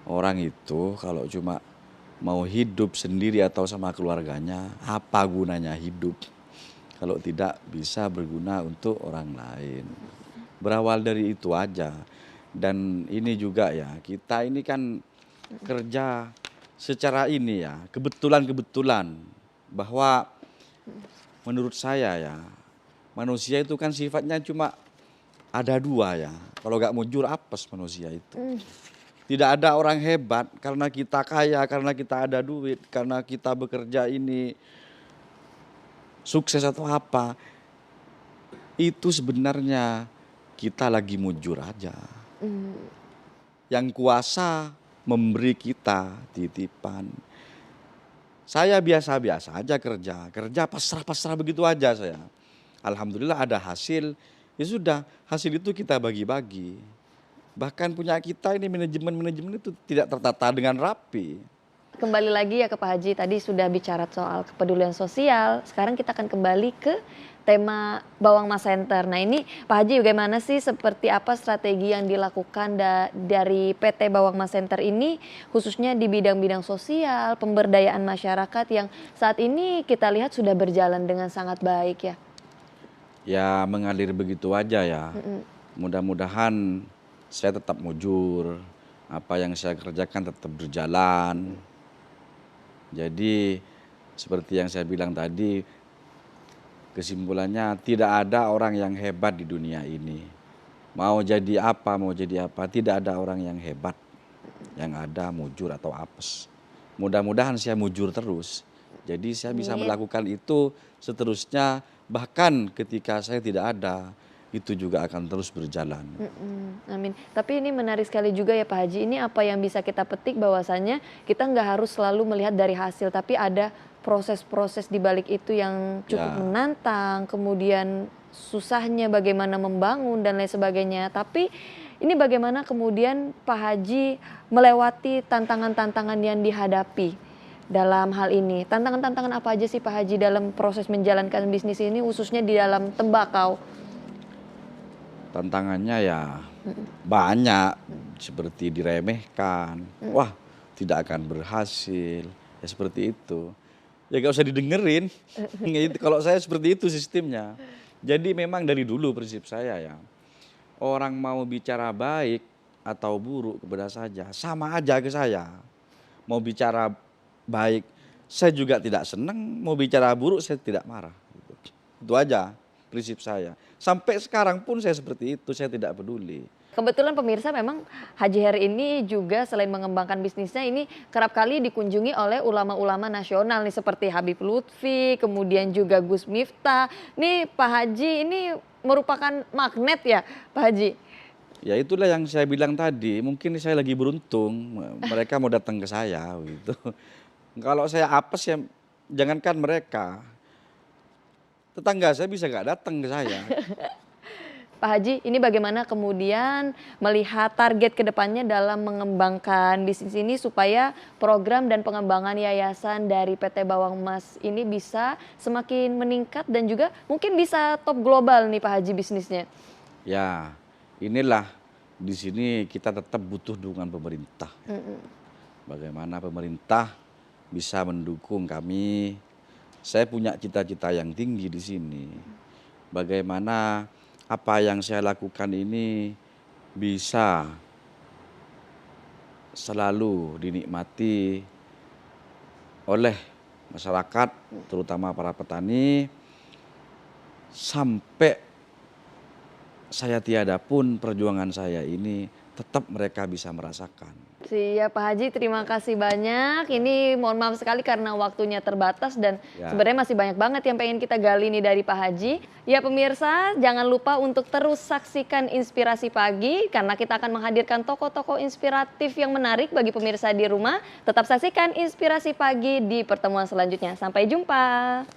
Orang itu kalau cuma mau hidup sendiri atau sama keluarganya, apa gunanya hidup? Kalau tidak bisa berguna untuk orang lain. Berawal dari itu aja. Dan ini juga ya, kita ini kan kerja secara ini ya, kebetulan-kebetulan. Bahwa menurut saya ya, manusia itu kan sifatnya cuma ada dua ya. Kalau nggak mujur apes manusia itu. Tidak ada orang hebat karena kita kaya, karena kita ada duit, karena kita bekerja ini sukses atau apa. Itu sebenarnya kita lagi mujur aja. Yang kuasa memberi kita titipan. Saya biasa-biasa aja kerja pasrah-pasrah begitu aja saya. Alhamdulillah ada hasil, ya sudah hasil itu kita bagi-bagi. Bahkan punya kita ini manajemen itu tidak tertata dengan rapi. Kembali lagi ya ke Pak Haji, tadi sudah bicara soal kepedulian sosial, sekarang kita akan kembali ke tema Bawang Mas Center. Nah ini Pak Haji bagaimana sih, seperti apa strategi yang dilakukan dari PT Bawang Mas Center ini, khususnya di bidang-bidang sosial, pemberdayaan masyarakat yang saat ini kita lihat sudah berjalan dengan sangat baik ya? Ya mengalir begitu aja ya. Mudah-mudahan saya tetap mujur, apa yang saya kerjakan tetap berjalan. Jadi seperti yang saya bilang tadi, kesimpulannya tidak ada orang yang hebat di dunia ini. Mau jadi apa, tidak ada orang yang hebat. Yang ada mujur atau apes. Mudah-mudahan saya mujur terus. Jadi saya bisa Amin. melakukan itu seterusnya, bahkan ketika saya tidak ada, itu juga akan terus berjalan. Amin. Tapi ini menarik sekali juga ya Pak Haji, ini apa yang bisa kita petik bahwasannya kita nggak harus selalu melihat dari hasil, tapi ada proses-proses di balik itu yang cukup Ya, menantang, kemudian susahnya bagaimana membangun dan lain sebagainya. Tapi ini bagaimana kemudian Pak Haji melewati tantangan-tantangan yang dihadapi dalam hal ini. Tantangan-tantangan apa aja sih Pak Haji dalam proses menjalankan bisnis ini, khususnya di dalam tembakau? tantangannya ya banyak, seperti diremehkan, wah tidak akan berhasil, ya seperti itu. Ya gak usah didengerin, itu kalau saya seperti itu sistemnya. Jadi memang dari dulu prinsip saya ya, orang mau bicara baik atau buruk kepada saja, sama aja ke saya. Mau bicara baik, saya juga tidak senang, mau bicara buruk saya tidak marah. Itu aja prinsip saya. Sampai sekarang pun saya seperti itu, saya tidak peduli. Kebetulan pemirsa memang Haji Heri ini juga selain mengembangkan bisnisnya ini kerap kali dikunjungi oleh ulama-ulama nasional nih seperti Habib Lutfi, kemudian juga Gus Miftah. Nih Pak Haji ini merupakan magnet ya Pak Haji? Ya itulah yang saya bilang tadi, mungkin saya lagi beruntung, mereka mau datang ke saya gitu. Kalau saya apes ya jangankan mereka, tetangga saya bisa nggak datang ke saya. Pak Haji, ini bagaimana kemudian melihat target ke depannya dalam mengembangkan bisnis ini supaya program dan pengembangan yayasan dari PT Bawang Mas ini bisa semakin meningkat dan juga mungkin bisa top global nih Pak Haji bisnisnya? Ya inilah di sini kita tetap butuh dukungan pemerintah. Bagaimana pemerintah bisa mendukung kami. Saya punya cita-cita yang tinggi di sini. Bagaimana apa yang saya lakukan ini bisa selalu dinikmati oleh masyarakat, terutama para petani, sampai saya tiada pun perjuangan saya ini tetap mereka bisa merasakan. Siap Pak Haji, terima kasih banyak. Ini mohon maaf sekali karena waktunya terbatas dan Ya, sebenarnya masih banyak banget yang pengen kita gali nih dari Pak Haji. Ya pemirsa, jangan lupa untuk terus saksikan Inspirasi Pagi karena kita akan menghadirkan tokoh-tokoh inspiratif yang menarik bagi pemirsa di rumah. Tetap saksikan Inspirasi Pagi di pertemuan selanjutnya. Sampai jumpa.